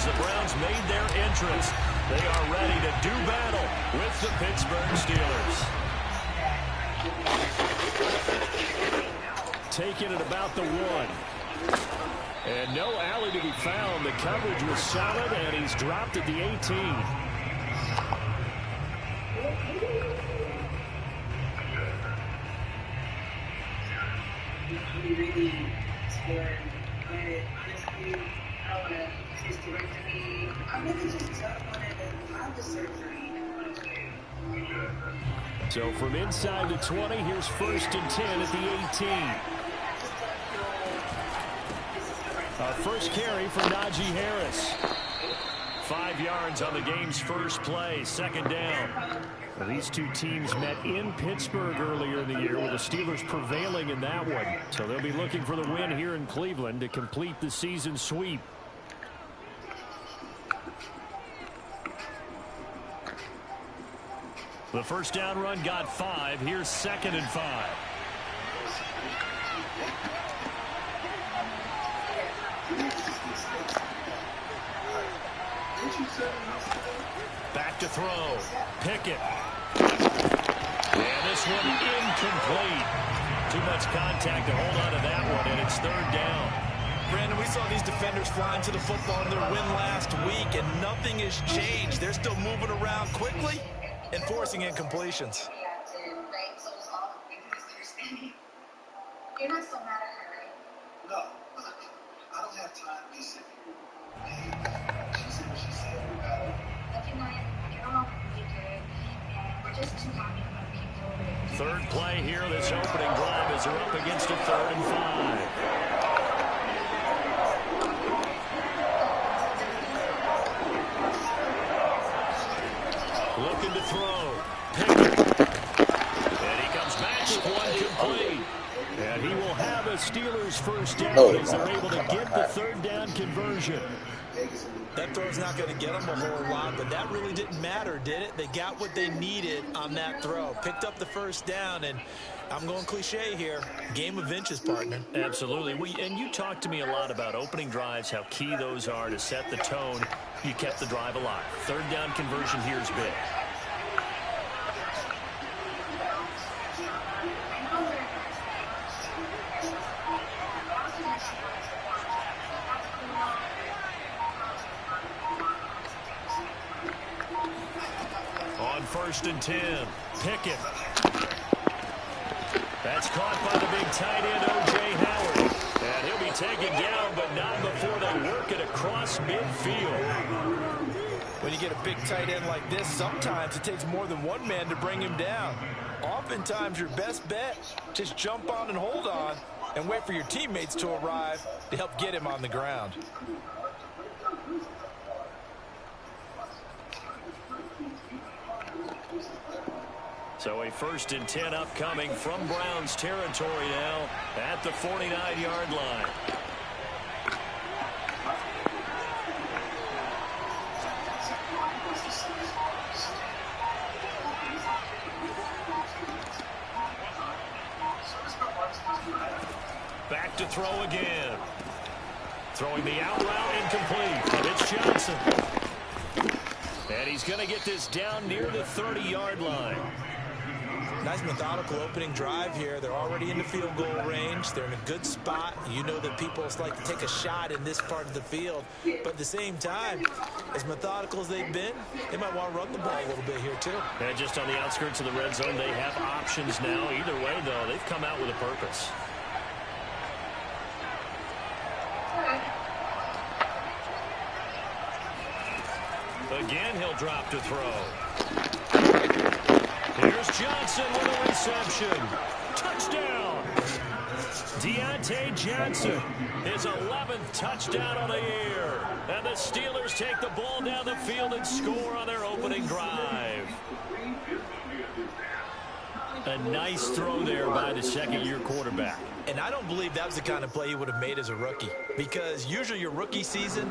as the Browns made their entrance. They are ready to do battle with the Pittsburgh Steelers. Taking it about the 1. And no alley to be found. The coverage was solid, and he's dropped at the 18. So from inside the 20, here's 1st and 10 at the 18. Our first carry for Najee Harris. 5 yards on the game's first play, 2nd down. Well, these two teams met in Pittsburgh earlier in the year, with the Steelers prevailing in that one. So they'll be looking for the win here in Cleveland to complete the season sweep. The first down run got 5. Here's 2nd and 5. Back to throw. Pickett. And this one incomplete. Too much contact to hold on to that one, and it's 3rd down. Brandon, we saw these defenders flying to the football in their win last week, and nothing has changed. They're still moving around quickly and forcing incompletions. You're not so mad at her, right? No. I don't have time to sit here. She said what she said. Nothing like get along with you, and we're just too happy about people. 3rd play here, this opening drive, as they're up against a 3rd and 5. Looking to throw. Pickett. And he comes back with one complete. And he will have a Steelers first down as they're able to get the 3rd down conversion. That throw's not going to get them a whole lot, but that really didn't matter, did it? They got what they needed on that throw. Picked up the first down, and I'm going cliche here. Game of inches, partner. Absolutely. And you talked to me a lot about opening drives, how key those are to set the tone. You kept the drive alive. 3rd down conversion here is big. On 1st and 10, Pickett. That's caught by the big tight end, O.J. Howard. And he'll be taken down, but not before they work it across midfield. When you get a big tight end like this, sometimes it takes more than one man to bring him down. Oftentimes, your best bet, just jump on and hold on and wait for your teammates to arrive to help get him on the ground. So a 1st and 10 upcoming from Browns territory now at the 49-yard line. Back to throw again. Throwing the out route incomplete. And it's Johnson. And he's going to get this down near the 30-yard line. Nice methodical opening drive here. They're already in the field goal range. They're in a good spot. You know that people like to take a shot in this part of the field. But at the same time, as methodical as they've been, they might want to run the ball a little bit here too. And just on the outskirts of the red zone, they have options now. Either way, though, they've come out with a purpose. Again, he'll drop to throw. Here's Johnson with a reception. Touchdown. Deontay Johnson, his 11th touchdown on the year. And the Steelers take the ball down the field and score on their opening drive. A nice throw there by the second-year quarterback. And I don't believe that was the kind of play he would have made as a rookie, because usually your rookie season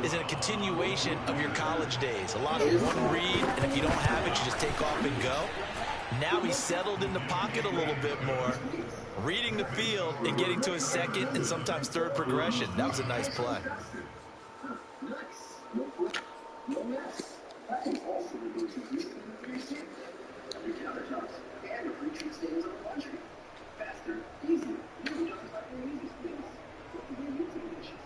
is in a continuation of your college days. A lot of one read, and if you don't have it, you just take off and go. Now he's settled in the pocket a little bit more, reading the field and getting to his second and sometimes third progression. That was a nice play. No foot, no mess. I can also reduce your heat in 3 seconds. Your countertops and your free treat stains on the laundry. Faster, easier, new just like your easy squeeze. What can you use in dishes?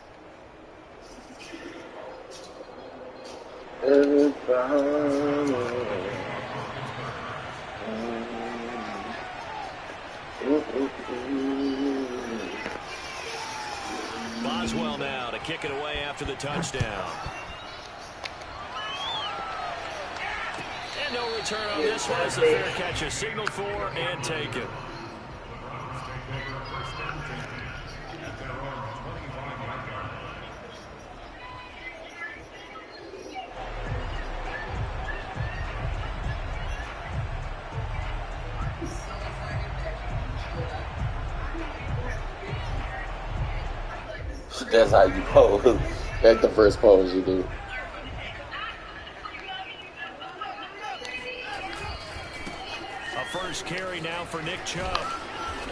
Boswell now to kick it away after the touchdown. And no return on this one as the fair catch is signaled for and taken. That's how you pose. That's the first pose you do. A first carry now for Nick Chubb.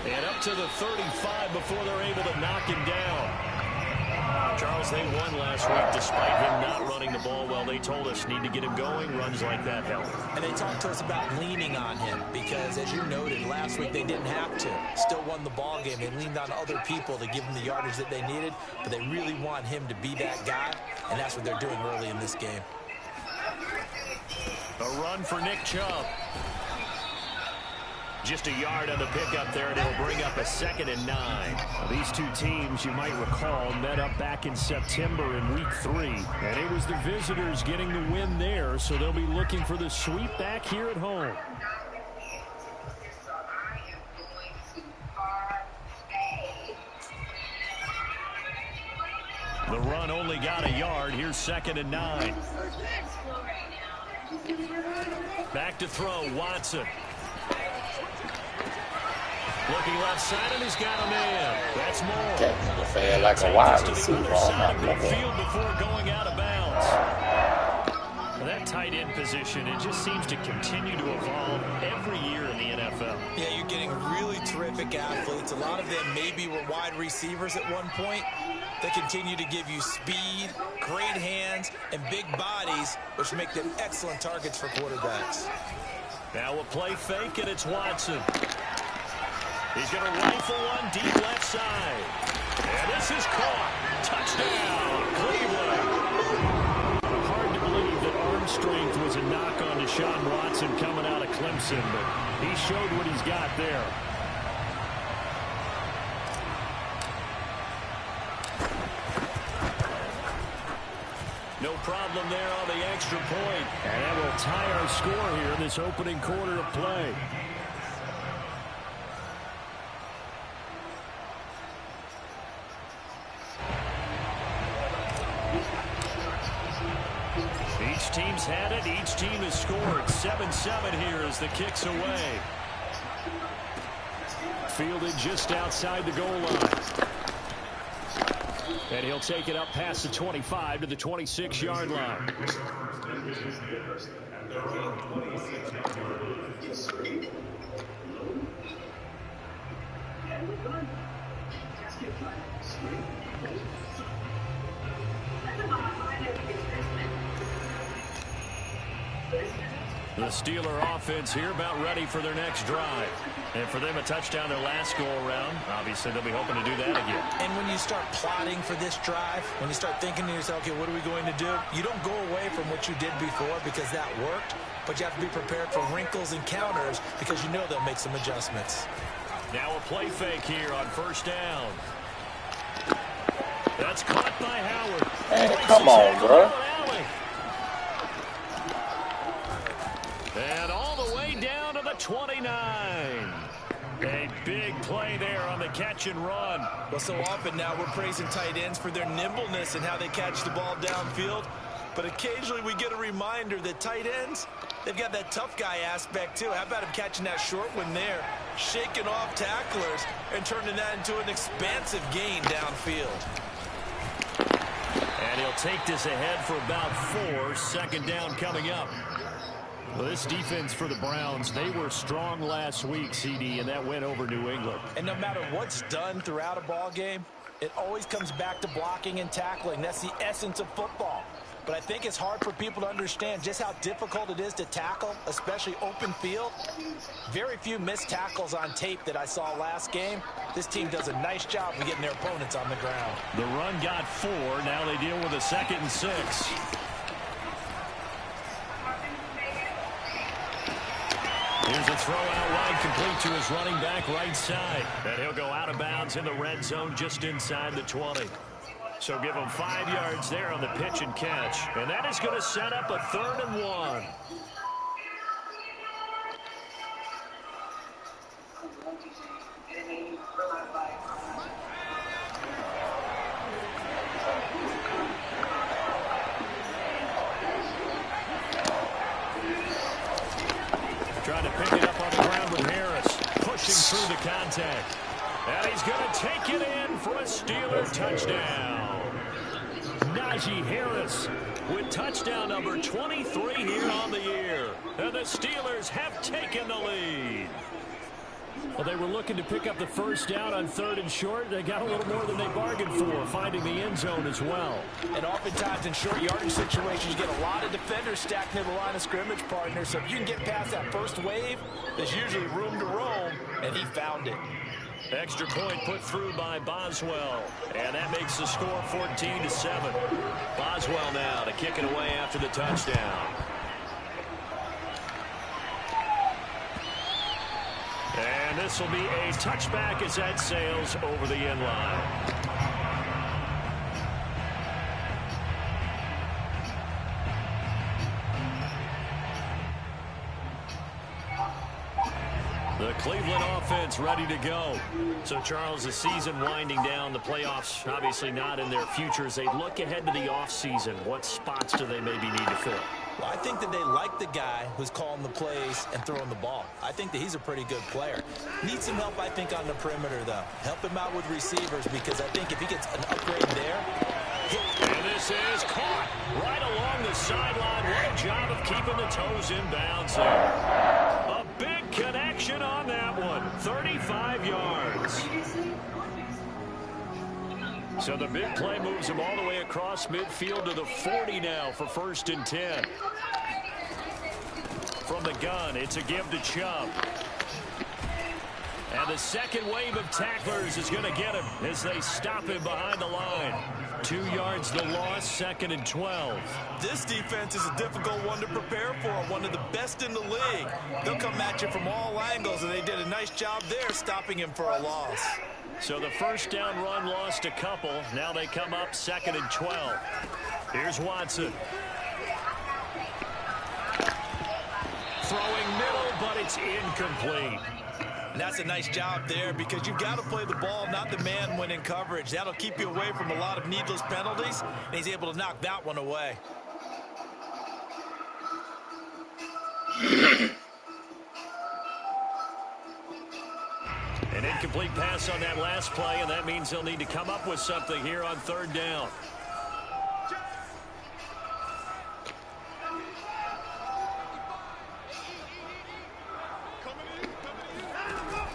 And up to the 35 before they're able to knock him down. Charles, they won last week despite him not running the ball well. They told us need to get him going. Runs like that help. And they talked to us about leaning on him because, as you noted, last week they didn't have to. Still won the ball game. They leaned on other people to give them the yardage that they needed, but they really want him to be that guy, and that's what they're doing early in this game. A run for Nick Chubb. Just a yard on the pickup there, and it'll bring up a 2nd and 9. Now, these two teams, you might recall, met up back in September in Week 3. And it was the visitors getting the win there, so they'll be looking for the sweep back here at home. The run only got a yard. Here's 2nd and 9. Back to throw, Watson. Looking left side, and he's got a man. That's more. Catching the fan like a wide receiver. Field before going out of bounds. That tight end position, it just seems to continue to evolve every year in the NFL. Yeah, you're getting really terrific athletes. A lot of them maybe were wide receivers at one point. They continue to give you speed, great hands, and big bodies, which make them excellent targets for quarterbacks. Now a play fake, and it's Watson. He's going to rifle one deep left side. And this is caught. Touchdown, Cleveland. Hard to believe that arm strength was a knock on Deshaun Watson coming out of Clemson, but he showed what he's got there. No problem there on the extra point. And that will tie our score here in this opening quarter of play. Each team's had it. Each team has scored. 7-7 here as the kick's away. Fielded just outside the goal line. And he'll take it up past the 25 to the 26-yard line. The Steeler offense here about ready for their next drive. And for them, a touchdown their last go-around. Obviously, they'll be hoping to do that again. And when you start plotting for this drive, when you start thinking to yourself, okay, what are we going to do? You don't go away from what you did before because that worked, but you have to be prepared for wrinkles and counters because you know they'll make some adjustments. Now a play fake here on first down. That's caught by Howard. Hey, come on, bro. And all the way down to the 29. A big play there on the catch and run. Well, so often now we're praising tight ends for their nimbleness and how they catch the ball downfield. But occasionally we get a reminder that tight ends, they've got that tough guy aspect too. How about him catching that short one there, shaking off tacklers, and turning that into an expansive gain downfield. And he'll take this ahead for about 4. Second down coming up. Well, this defense for the Browns, they were strong last week, CD, and that went over New England. And no matter what's done throughout a ball game, it always comes back to blocking and tackling. That's the essence of football. but I think it's hard for people to understand just how difficult it is to tackle, especially open field. Very few missed tackles on tape that I saw last game. This team does a nice job of getting their opponents on the ground. The run got 4. Now they deal with a 2nd and 6. Here's a throw out wide, complete to his running back right side. And he'll go out of bounds in the red zone just inside the 20. So give him 5 yards there on the pitch and catch. And that is going to set up a 3rd and 1. Trying to pick it up on the ground with Harris. Pushing through the contact. And he's going to take it in for a Steeler touchdown. Najee Harris with touchdown number 23 here on the year. And the Steelers have taken the lead. Well, they were looking to pick up the first down on 3rd and short. They got a little more than they bargained for, finding the end zone as well. And oftentimes in short yardage situations, you get a lot of defenders stacked near the line of scrimmage, partner. So if you can get past that first wave, there's usually room to roam, and he found it. Extra point put through by Boswell. And that makes the score 14-7. Boswell now to kick it away after the touchdown. And this will be a touchback as that sails over the end line. The Cleveland offense ready to go. So, Charles, the season winding down, the playoffs obviously not in their futures. They look ahead to the offseason. What spots do they maybe need to fill? Well, I think that they like the guy who's calling the plays and throwing the ball. I think that he's a pretty good player. Needs some help, I think, on the perimeter, though. Help him out with receivers, because I think if he gets an upgrade there. And this is caught right along the sideline. What a job of keeping the toes in bounds there. A big connection on that one. 35 yards. So the big play moves him all the way across midfield to the 40 now for 1st and 10. From the gun, it's a give to Chubb. And the second wave of tacklers is going to get him as they stop him behind the line. 2 yards the loss, 2nd and 12. This defense is a difficult one to prepare for, one of the best in the league. They'll come at you from all angles, and they did a nice job there stopping him for a loss. So the first down run lost a couple. Now they come up 2nd and 12. Here's Watson. Throwing middle, but it's incomplete. And that's a nice job there, because you've got to play the ball, not the man when in coverage. That'll keep you away from a lot of needless penalties, and he's able to knock that one away. An incomplete pass on that last play, and that means they'll need to come up with something here on 3rd down.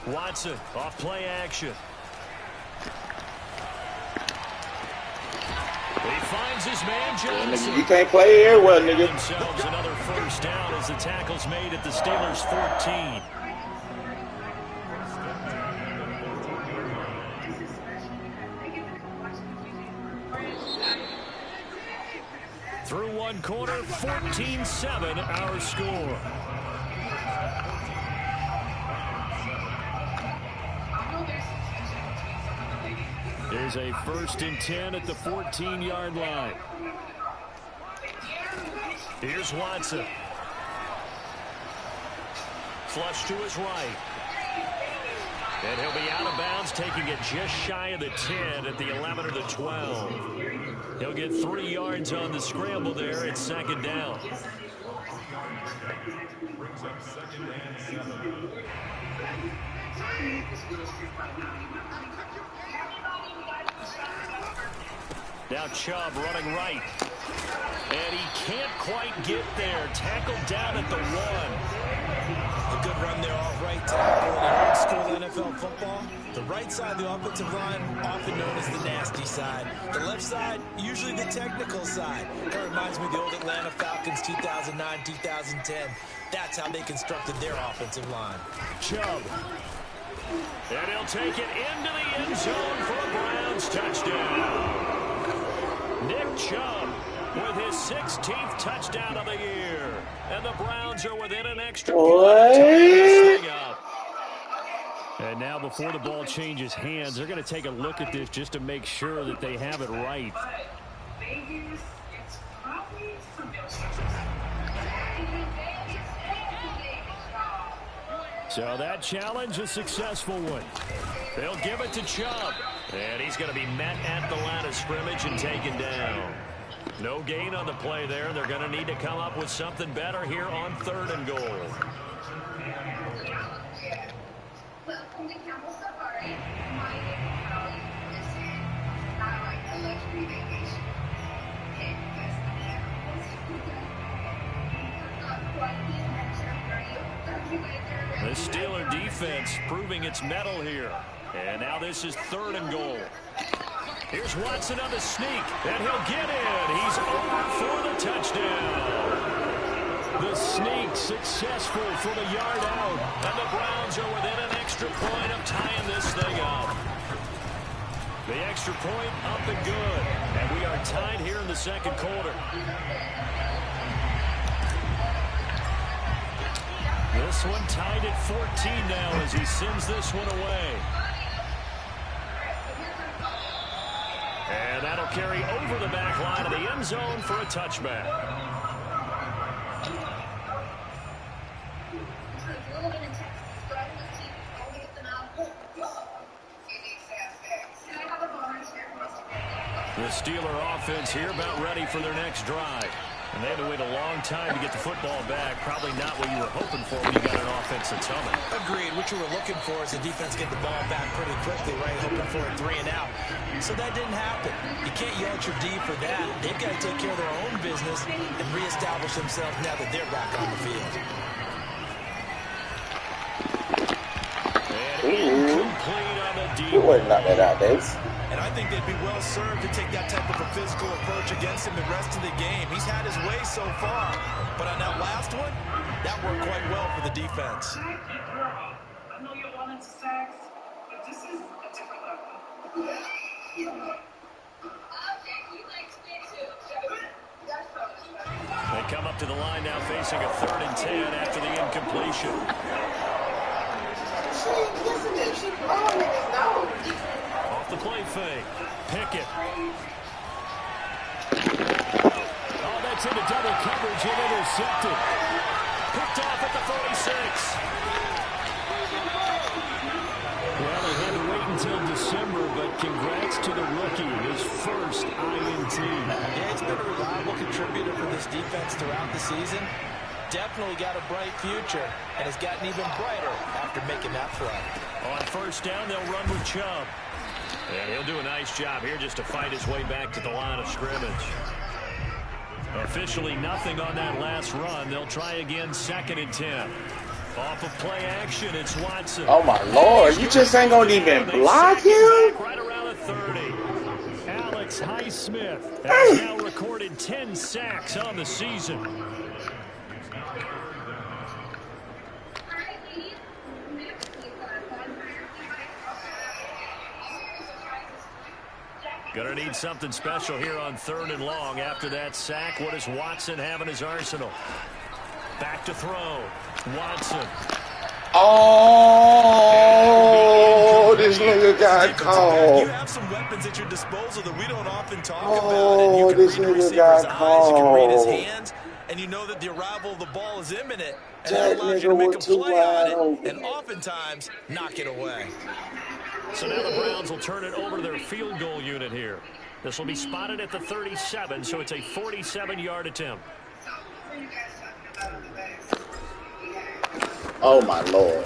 Watson off play action. He finds his man Johnson. You can't play everywhere, nigga. Themselves another first down as the tackle's made at the Steelers' 14. Through one quarter, 14-7 our score. There's a 1st and 10 at the 14-yard line. Here's Watson. Flush to his right. And he'll be out of bounds, taking it just shy of the 10 at the 11 or the 12. He'll get 3 yards on the scramble there. It's 2nd down. Now Chubb running right. And he can't quite get there. Tackled down at the 1. A good run there off right tackle. In old school NFL football, the right side of the offensive line, often known as the nasty side. The left side, usually the technical side. That reminds me of the old Atlanta Falcons 2009, 2010. That's how they constructed their offensive line. Chubb. And he'll take it into the end zone for a Browns touchdown. Nick Chubb with his 16th touchdown of the year. And the Browns are within an extra point to tie this thing up. And now before the ball changes hands, they're going to take a look at this just to make sure that they have it right. So that challenge, a successful one. They'll give it to Chubb. And he's going to be met at the line of scrimmage and taken down. No gain on the play there. They're going to need to come up with something better here on 3rd and goal. The Steeler defense proving its mettle here. And now this is 3rd and goal. Here's Watson on the sneak, and he'll get in. He's over for the touchdown. The sneak successful from a yard out. And the Browns are within an extra point of tying this thing up. The extra point up and good. And we are tied here in the 2nd quarter. This one tied at 14 now as he sends this one away. And that'll carry over the back line of the end zone for a touchback. The Steeler offense here about ready for their next drive. And they had to wait a long time to get the football back. Probably not what you were hoping for when you got an offense that's humming. Agreed. What you were looking for is the defense get the ball back pretty quickly, right? Hoping for a 3 and out. So that didn't happen. You can't yell at your D for that. They've got to take care of their own business and reestablish themselves now that they're back on the field. And incomplete on the D. You wouldn't knock that out, Davis. And I think they'd be well served to take that type of a physical approach against him the rest of the game. He's had his way so far. But on that last one, that worked quite well for the defense. I know you're wanting to sacks, but this is a different level. They come up to the line now facing a 3rd and 10 after the incompletion. Off the play fake. Pickett. Oh, that's into double coverage and intercepted. Picked off at the 46. Well, they had to wait until December, but congrats to the rookie, his first INT. Yeah, he's been a reliable contributor for this defense throughout the season. Definitely got a bright future, and has gotten even brighter after making that play. On 1st down, they'll run with Chubb. And he'll do a nice job here just to fight his way back to the line of scrimmage. Officially nothing on that last run. They'll try again 2nd and 10. Off of play action, it's Watson. Oh, my Lord. You just ain't going to even block him? Right around the 30. Alex Highsmith has now recorded 10 sacks on the season. Gonna need something special here on 3rd and long. After that sack, what does Watson have in his arsenal? Back to throw. Watson. Oh, this nigga got called. You have some weapons at your disposal that we don't often talk about. Oh, this nigga got called. You can read his hands, and you know that the arrival of the ball is imminent. And that allows you to make a play on it, and oftentimes knock it away. So now the Browns will turn it over to their field goal unit here. This will be spotted at the 37, so it's a 47-yard attempt. Oh, my Lord.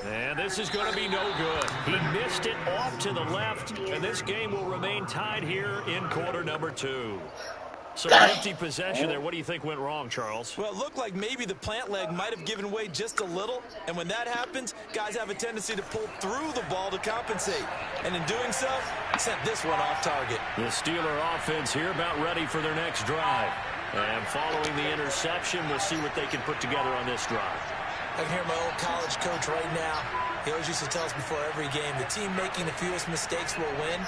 And this is going to be no good. He missed it off to the left, and this game will remain tied here in quarter number 2. So an empty possession there. What do you think went wrong, Charles? Well, it looked like maybe the plant leg might have given way just a little. And when that happens, guys have a tendency to pull through the ball to compensate. And in doing so, sent this one off target. The Steeler offense here about ready for their next drive. And following the interception, we'll see what they can put together on this drive. I can hear my old college coach right now. He always used to tell us before every game, the team making the fewest mistakes will win.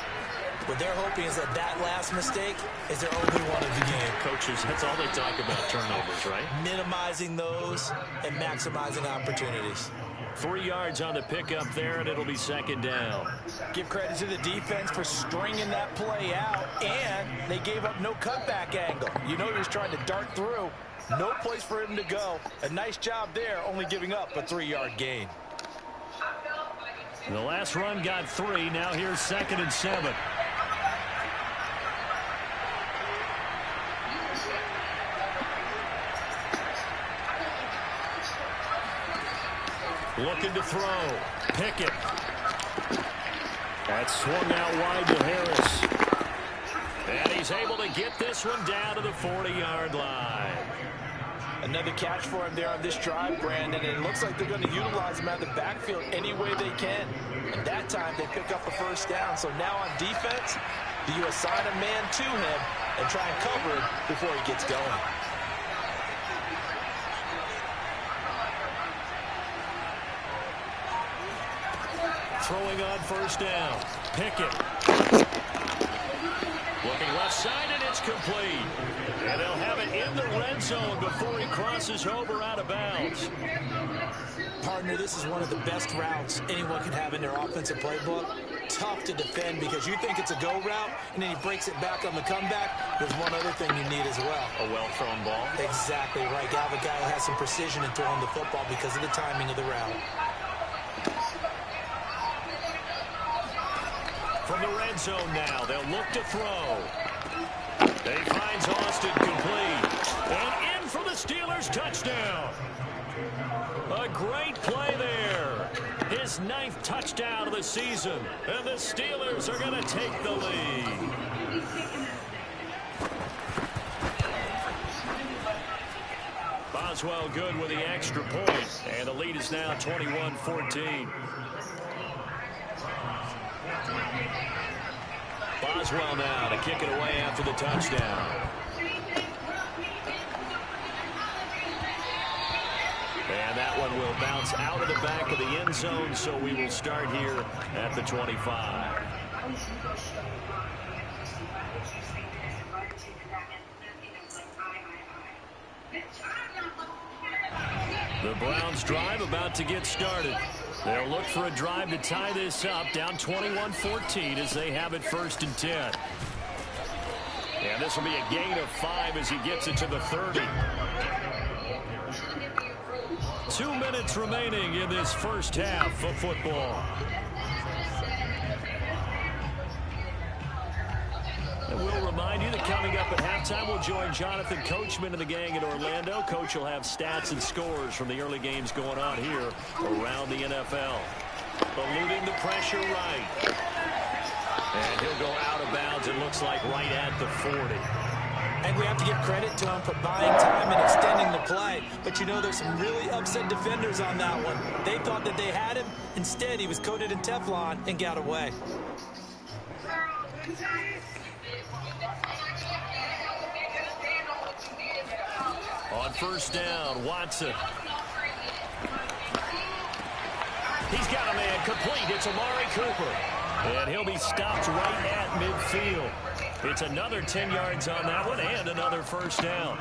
What they're hoping is that last mistake is their only one of the game. Coaches, that's all they talk about, turnovers, right? Minimizing those and maximizing opportunities. 3 yards on the pickup there, and it'll be second down. Give credit to the defense for stringing that play out, and they gave up no cutback angle. You know he was trying to dart through. No place for him to go. A nice job there, only giving up a 3-yard gain. The last run got 3. Now here's 2nd and 7. Looking to throw. Pickett. That's swung out wide to Harris. And he's able to get this one down to the 40-yard line. Another catch for him there on this drive, Brandon, and it looks like they're going to utilize him out of the backfield any way they can. And that time they pick up a first down. So now on defense, do you assign a man to him and try and cover him before he gets going? Throwing on first down. Pickett. Looking left side, and it's complete. And they'll have it in the red zone before he crosses over out of bounds. Partner, this is one of the best routes anyone can have in their offensive playbook. Tough to defend because you think it's a go route, and then he breaks it back on the comeback. There's one other thing you need as well. A well-thrown ball. Exactly right. You have a guy who has some precision in throwing the football because of the timing of the route. From the red zone now, they'll look to throw. He finds Austin complete. And in for the Steelers' touchdown. A great play there. His 9th touchdown of the season. And the Steelers are going to take the lead. Boswell good with the extra point. And the lead is now 21-14. Boswell now to kick it away after the touchdown. And that one will bounce out of the back of the end zone, so we will start here at the 25. The Browns drive about to get started. They'll look for a drive to tie this up, down 21-14 as they have it 1st and 10. And this will be a gain of 5 as he gets it to the 30. 2 minutes remaining in this first half of football. And we'll remind you that coming up at halftime, we'll join Jonathan Coachman and the gang in Orlando. Coach will have stats and scores from the early games going on here around the NFL. Eluding the pressure right. And he'll go out of bounds, it looks like, right at the 40. And we have to give credit to him for buying time and extending the play. But you know, there's some really upset defenders on that one. They thought that they had him. Instead, he was coated in Teflon and got away. On first down, Watson. He's got a man complete. It's Amari Cooper. And he'll be stopped right at midfield. It's another 10 yards on that one and another first down.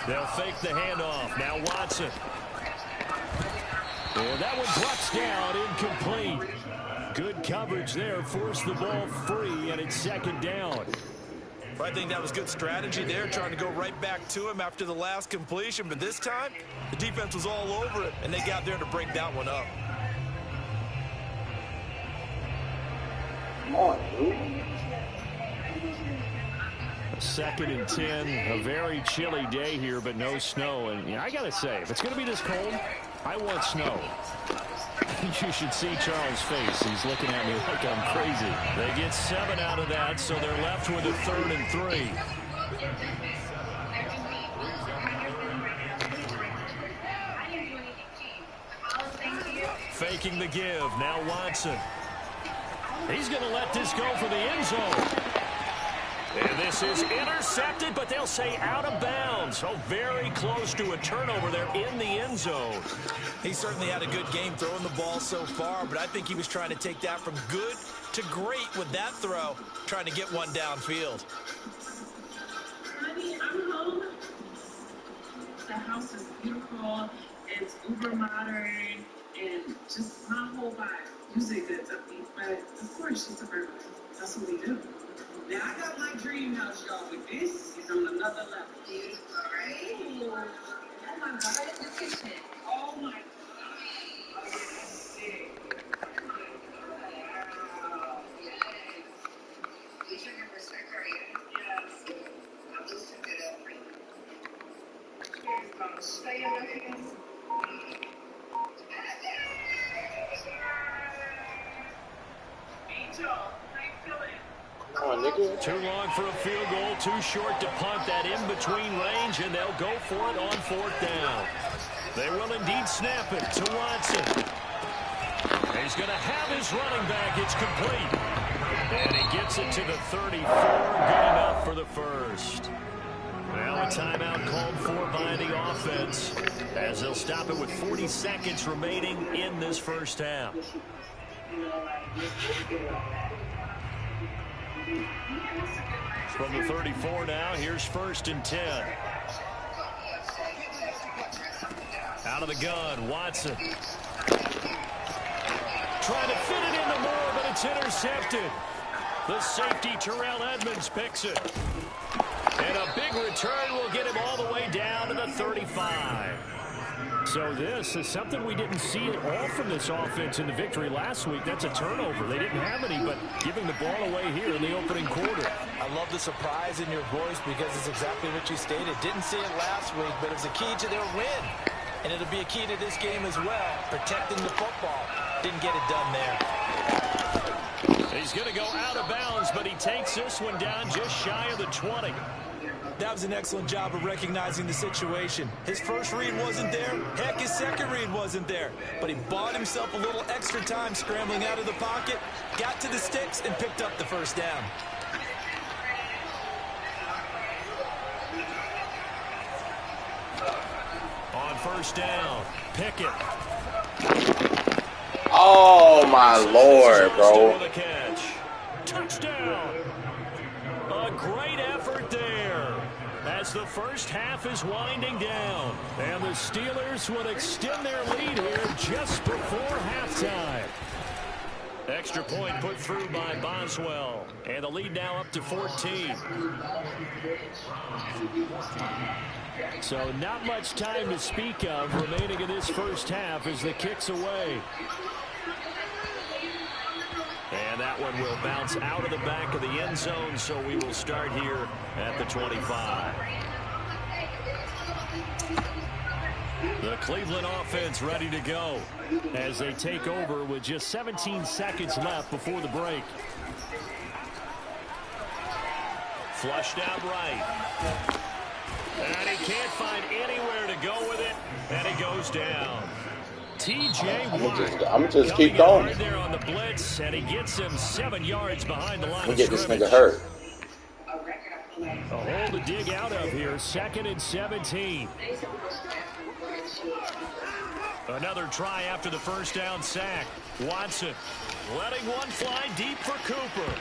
They'll fake the handoff. Now Watson. And that one drops down, incomplete. Good coverage there. Forced the ball free, and it's second down. I think that was good strategy there, trying to go right back to him after the last completion. But this time, the defense was all over it, and they got there to break that one up. Second and 10, a very chilly day here, but no snow. And you know, I got to say, if it's going to be this cold, I want snow. You should see Charles' face. He's looking at me like I'm crazy. They get 7 out of that, so they're left with a 3rd and 3. Faking the give. Now Watson. He's going to let this go for the end zone. And this is intercepted, but they'll say out of bounds. So very close to a turnover there in the end zone. He certainly had a good game throwing the ball so far, but I think he was trying to take that from good to great with that throw, trying to get one downfield. Honey, I'm home. The house is beautiful. It's uber modern, and just my whole vibe. Usually that's upbeat, but of course she's suburban. That's what we do. Now I got my dream house, y'all, but this is on another level. Beautiful, right? Oh my God, in the kitchen. Oh my God. Oh, yes. Wow. Yes. Who's your number, sir? Yes. I'm losing it up. Cheers, Mom. Stay in the hands. Angel, how you feeling? Too long for a field goal, too short to punt that in-between range, and they'll go for it on 4th down. They will indeed snap it to Watson. He's going to have his running back. It's complete. And he gets it to the 34. Good enough for the first. Now a timeout called for by the offense, as they'll stop it with 40 seconds remaining in this first half. From the 34 now, here's 1st and 10. Out of the gun, Watson. Trying to fit it into Moore, but it's intercepted. The safety, Terrell Edmonds, picks it. And a big return will get him all the way down to the 35. So this is something we didn't see at all from this offense in the victory last week. That's a turnover. They didn't have any, but giving the ball away here in the opening quarter. I love the surprise in your voice because it's exactly what you stated. Didn't see it last week, but it was a key to their win. And it'll be a key to this game as well, protecting the football. Didn't get it done there. He's going to go out of bounds, but he takes this one down just shy of the 20. That was an excellent job of recognizing the situation. His first read wasn't there. Heck, his second read wasn't there. But he bought himself a little extra time scrambling out of the pocket, got to the sticks, and picked up the first down. On 1st down, Pickett. Oh, my Lord, bro. Touchdown. A great effort there as the first half is winding down. And the Steelers would extend their lead here just before halftime. Extra point put through by Boswell. And the lead now up to 14. So not much time to speak of remaining in this first half as the kick's away. And that one will bounce out of the back of the end zone, so we will start here at the 25. The Cleveland offense ready to go as they take over with just 17 seconds left before the break. Flushed out right. And he can't find anywhere to go with it, and he goes down. T.J. Watt. I'm just keep going. There on the blitz, and he gets him 7 yards behind the line. We get this nigga hurt. A hole to dig out of here. 2nd and 17. Another try after the first down sack. Watson letting one fly deep for Cooper.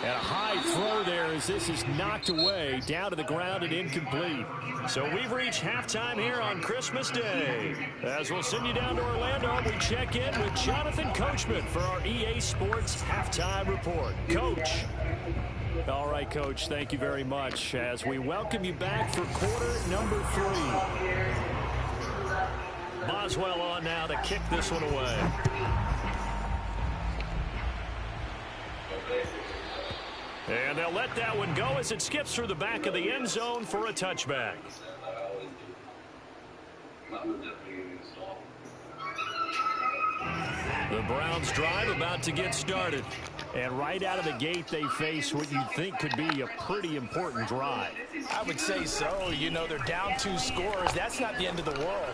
And a high throw there as this is knocked away, down to the ground and incomplete. So we've reached halftime here on Christmas Day. As we'll send you down to Orlando, we check in with Jonathan Coachman for our EA Sports Halftime Report. Coach. All right, Coach, thank you very much as we welcome you back for quarter number 3. Boswell on now to kick this one away. And they'll let that one go as it skips through the back of the end zone for a touchback. The Browns drive about to get started. And right out of the gate, they face what you'd think could be a pretty important drive. I would say so. You know, they're down 2 scores. That's not the end of the world.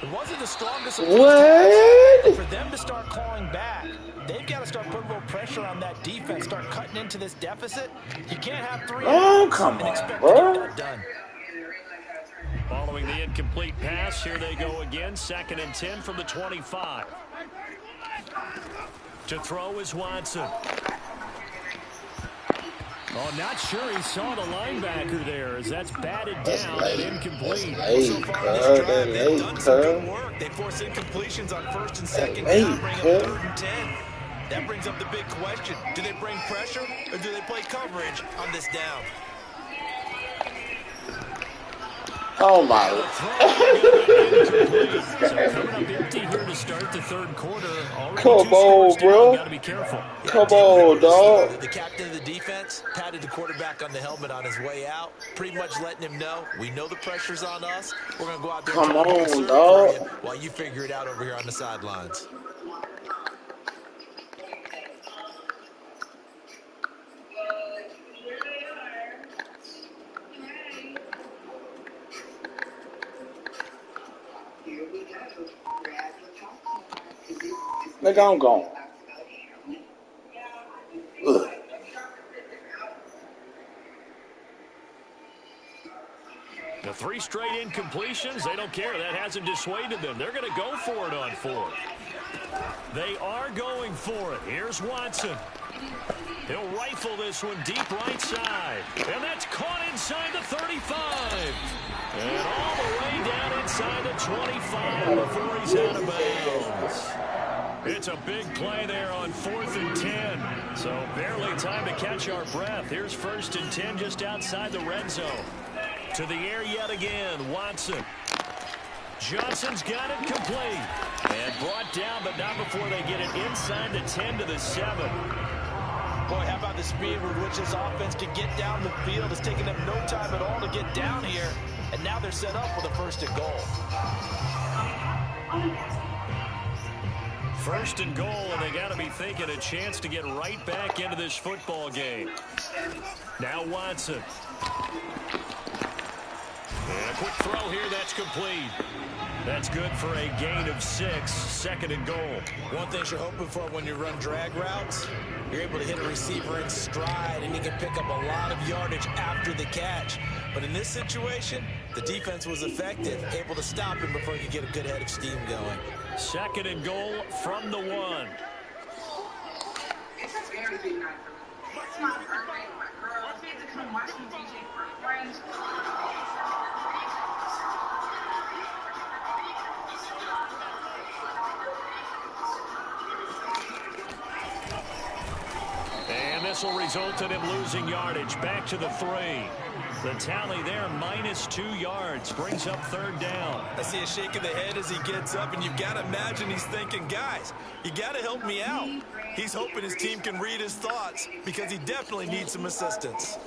It wasn't the strongest of first halves, but for them to start clawing back, they've got to start putting a little pressure on that defense, start cutting into this deficit. You can't have 3 and expect to get that done. Following the incomplete pass, here they go again. 2nd and 10 from the 25. To throw is Watson. Oh, not sure he saw the linebacker there as that's batted down and incomplete. So far in this drive, they've done some good work. They force incompletions on 1st and 2nd down, bring up 3rd and 10. That brings up the big question. Do they bring pressure or do they play coverage on this down? Oh my. So coming up empty here to start the 3rd quarter. Come on, bro. Got to be careful. Come on, dog. The captain of the defense patted the quarterback on the helmet on his way out, pretty much letting him know, we know the pressure's on us. We're going to go out there and try to serve for you while you figure it out over here on the sidelines. Nigga, I'm gone. Ugh. The 3 straight incompletions, they don't care. That hasn't dissuaded them. They're going to go for it on 4th. They are going for it. Here's Watson. He'll rifle this one deep right side. And that's caught inside the 35. And all the way down inside the 25 before he's out of bounds. It's a big play there on 4th and 10. So barely time to catch our breath. Here's 1st and 10 just outside the red zone. To the air yet again, Watson. Johnson's got it complete. And brought down, but not before they get it inside the 10 to the 7. Boy, how about the speed with which this offense can get down the field? It's taken them no time at all to get down here. And now they're set up with a 1st and goal. 1st and goal, and they got to be thinking a chance to get right back into this football game. Now Watson. And a quick throw here, that's complete. That's good for a gain of 6, 2nd and goal. One thing you're hoping for when you run drag routes, you're able to hit a receiver in stride, and he can pick up a lot of yardage after the catch. But in this situation, the defense was effective, able to stop him before he could get a good head of steam going. 2nd and goal from the 1. It's a very big night for me. It's my birthday, my girls get to come watch me DJ for friends. And this will result in him losing yardage. Back to the 3. The tally there, -2 yards, brings up 3rd down. I see a shake of the head as he gets up, and you've got to imagine he's thinking, guys, you got to help me out. He's hoping his team can read his thoughts because he definitely needs some assistance.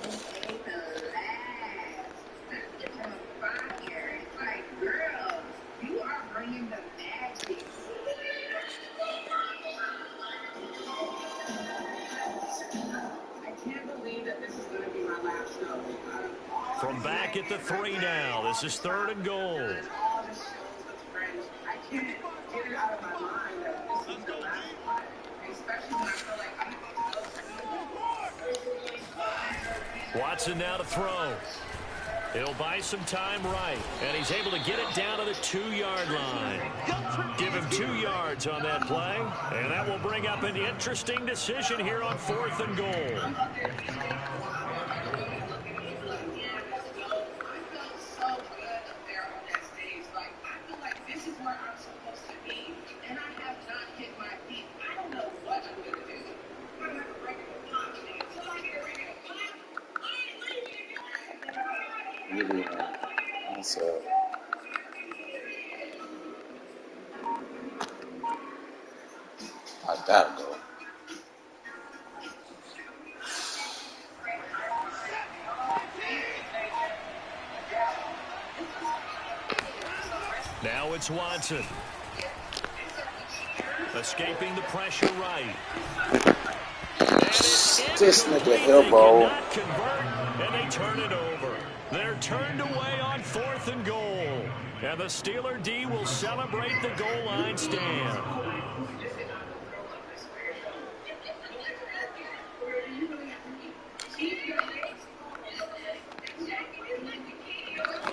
From back at the 3 now. This is 3rd and goal. I can't get it out of my mind that this is the last one, especially when I feel like I'm Watson now to throw. He'll buy some time right, and he's able to get it down to the 2-yard line. Give him 2 yards on that play, and that will bring up an interesting decision here on 4th and goal. So I gotta go. Now it's Watson. Escaping the pressure right. This nigga here, bro. And they turn it over. They're turned away on 4th and goal. And the Steeler D will celebrate the goal line stand.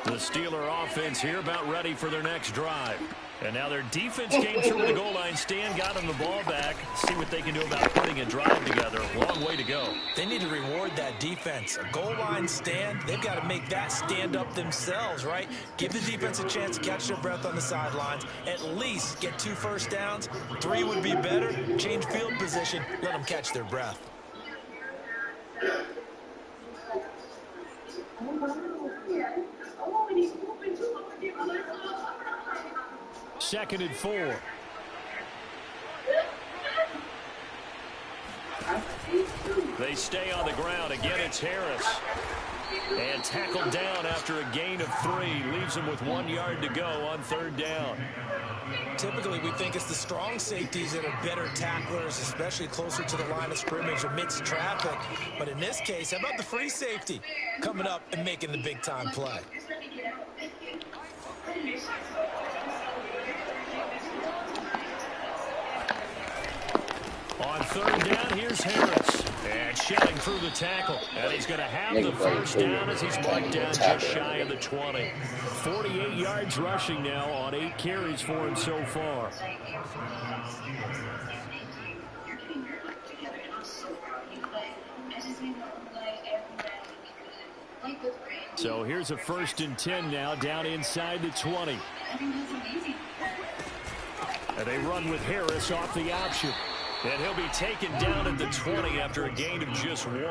The Steeler offense here about ready for their next drive. And now their defense came through the goal line stand, got them the ball back. See what they can do about putting a drive together. Long way to go. They need to reward that defense. A goal line stand, they've got to make that stand up themselves, right? Give the defense a chance to catch their breath on the sidelines. At least get 2 first downs. 3 would be better. Change field position. Let them catch their breath. 2nd and 4. They stay on the ground. Again, it's Harris. And tackled down after a gain of 3. Leaves him with 1 yard to go on 3rd down. Typically, we think it's the strong safeties that are better tacklers, especially closer to the line of scrimmage amidst traffic. But in this case, how about the free safety coming up and making the big-time play? On 3rd down, here's Harris. And shelling through the tackle. And he's going to have the first down as he's marked down just shy of the 20. 48 yards rushing now on 8 carries for him so far. So here's a 1st and 10 now down inside the 20. And they run with Harris off the option. And he'll be taken down at the 20 after a gain of just 1.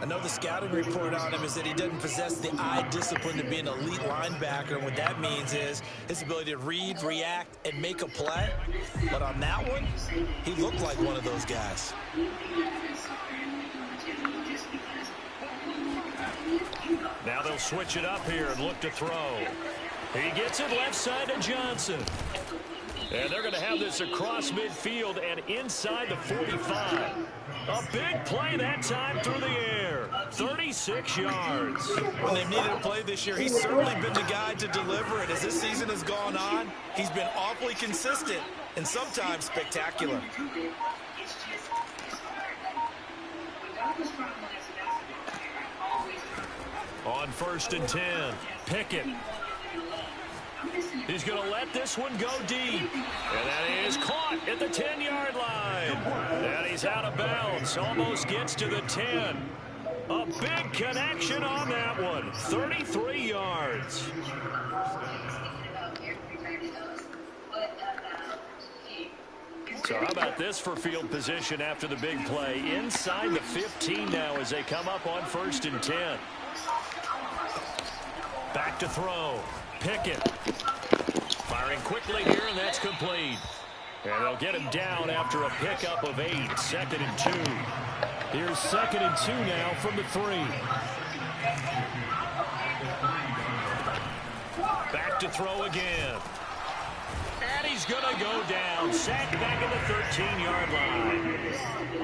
I know the scouting report on him is that he doesn't possess the eye discipline to be an elite linebacker. And what that means is his ability to read, react, and make a play. But on that one, he looked like one of those guys. Now they'll switch it up here and look to throw. He gets it left side to Johnson. And they're going to have this across midfield and inside the 45. A big play that time through the air. 36 yards. When they've needed a play this year, he's certainly been the guy to deliver it. As this season has gone on, he's been awfully consistent and sometimes spectacular. On 1st and 10, Pickett. He's going to let this one go deep. And that is caught at the 10-yard line. And he's out of bounds. Almost gets to the 10. A big connection on that one. 33 yards. So how about this for field position after the big play? Inside the 15 now as they come up on 1st and 10. Back to throw. Pickett. Firing quickly here, and that's complete. And they'll get him down after a pickup of 8. 2nd and 2. Here's 2nd and 2 now from the 3. Back to throw again. And he's going to go down. Sacked back at the 13-yard line.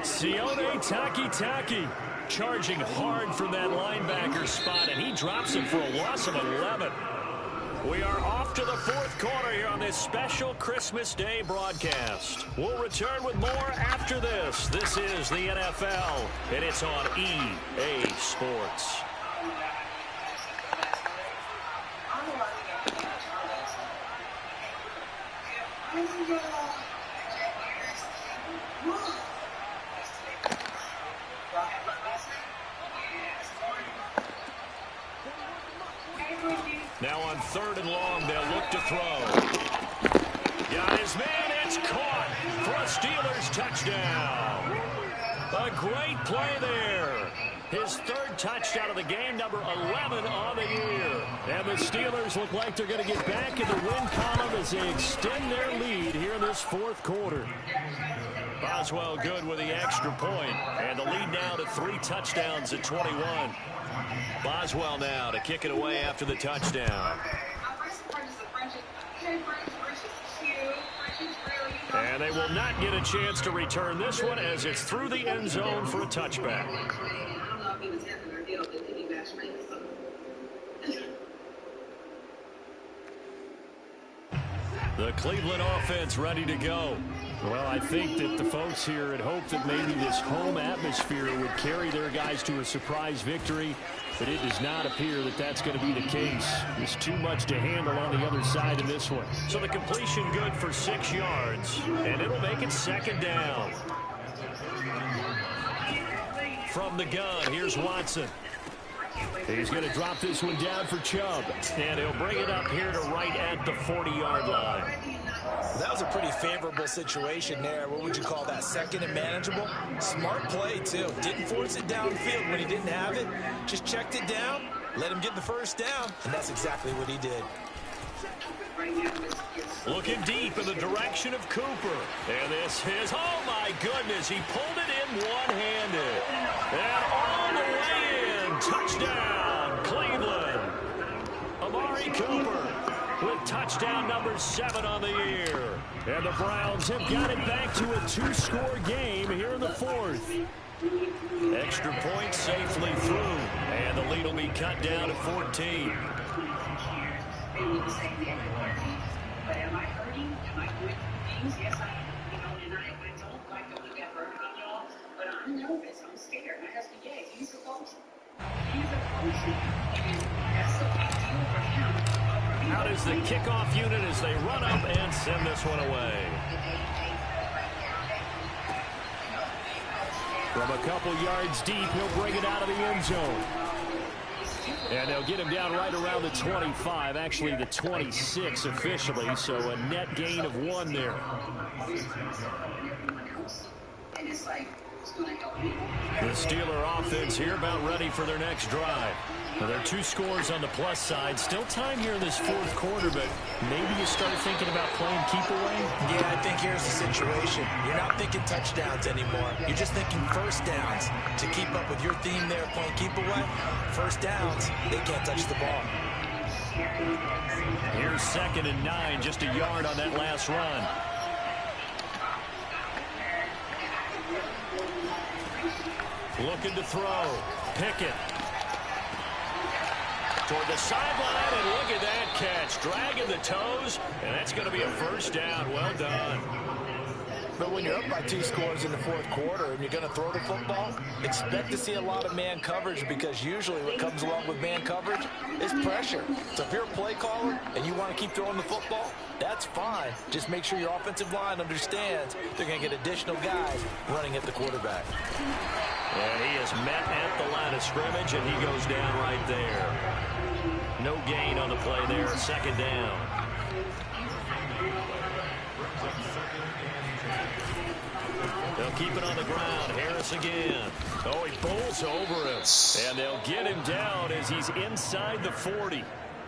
Sione Takitaki charging hard from that linebacker spot, and he drops him for a loss of 11. We are off to the 4th quarter here on this special Christmas Day broadcast. We'll return with more after this. This is the NFL, and it's on EA Sports. Now on 3rd and long, they'll look to throw. Got his man, it's caught for a Steelers touchdown. A great play there. His 3rd touchdown of the game, number 11 on the year. And the Steelers look like they're going to get back in the win column as they extend their lead here in this 4th quarter. Boswell good with the extra point, and the lead now to 3 touchdowns at 21. Boswell now to kick it away after the touchdown. And they will not get a chance to return this one as it's through the end zone for a touchback. The Cleveland offense ready to go. Well, I think that the folks here had hoped that maybe this home atmosphere would carry their guys to a surprise victory, but it does not appear that that's going to be the case. There's too much to handle on the other side in this one. So the completion good for 6 yards, and it'll make it second down. From the gun, here's Watson. He's going to drop this one down for Chubb, and he'll bring it up here to right at the 40-yard line. That was a pretty favorable situation there. What would you call that? Second and manageable? Smart play, too. Didn't force it downfield when he didn't have it. Just checked it down, let him get the first down, and that's exactly what he did. Looking deep in the direction of Cooper. And this is, oh my goodness, he pulled it in one-handed. And all the way in. Touchdown, Cleveland. Amari Cooper with touchdown number 7 on the year. And the Browns have got it back to a 2-score game here in the 4th. Extra point safely through. And the lead will be cut down to 14. But am I hurting? Am I doing things? Yes, I am. And I don't like going to get hurt on y'all, but I'm nervous. I'm scared. My husband, yeah, he's a coach. He's a coach. And that's a big deal for him. How does the kickoff unit as they run up and send this one away? From a couple yards deep, he'll bring it out of the end zone. And they'll get him down right around the 25, actually the 26 officially, so a net gain of 1 there. The Steeler offense here about ready for their next drive. Well, there are 2 scores on the plus side. Still time here in this 4th quarter, but maybe you start thinking about playing keep away? Yeah, I think here's the situation. You're not thinking touchdowns anymore. You're just thinking first downs. To keep up with your theme there, playing keep away, first downs, they can't touch the ball. Here's 2nd and 9, just a yard on that last run. Looking to throw. Pickett. Toward the sideline, and look at that catch. Dragging the toes, and that's going to be a first down. Well done. But when you're up by 2 scores in the 4th quarter and you're going to throw the football, expect to see a lot of man coverage, because usually what comes along with man coverage is pressure. So if you're a play caller and you want to keep throwing the football, that's fine. Just make sure your offensive line understands they're going to get additional guys running at the quarterback. And he is met at the line of scrimmage, and he goes down right there. No gain on the play there, 2nd down. They'll keep it on the ground. Harris again. Oh, he bowls over him. And they'll get him down as he's inside the 40.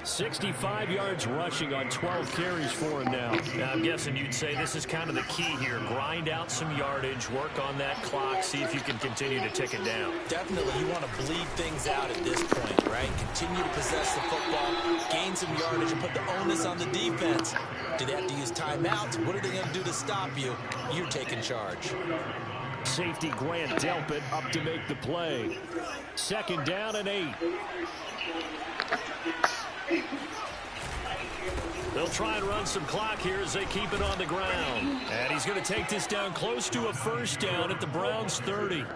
65 yards rushing on 12 carries for him now. Now, I'm guessing you'd say this is kind of the key here. Grind out some yardage, work on that clock, see if you can continue to tick it down. Definitely, you want to bleed things out at this point, right? Continue to possess the football, gain some yardage, and put the onus on the defense. Do they have to use timeouts? What are they going to do to stop you? You're taking charge. Safety Grant Delpit up to make the play. 2nd down and 8. They'll try and run some clock here as they keep it on the ground. And he's going to take this down close to a first down at the Browns' 30.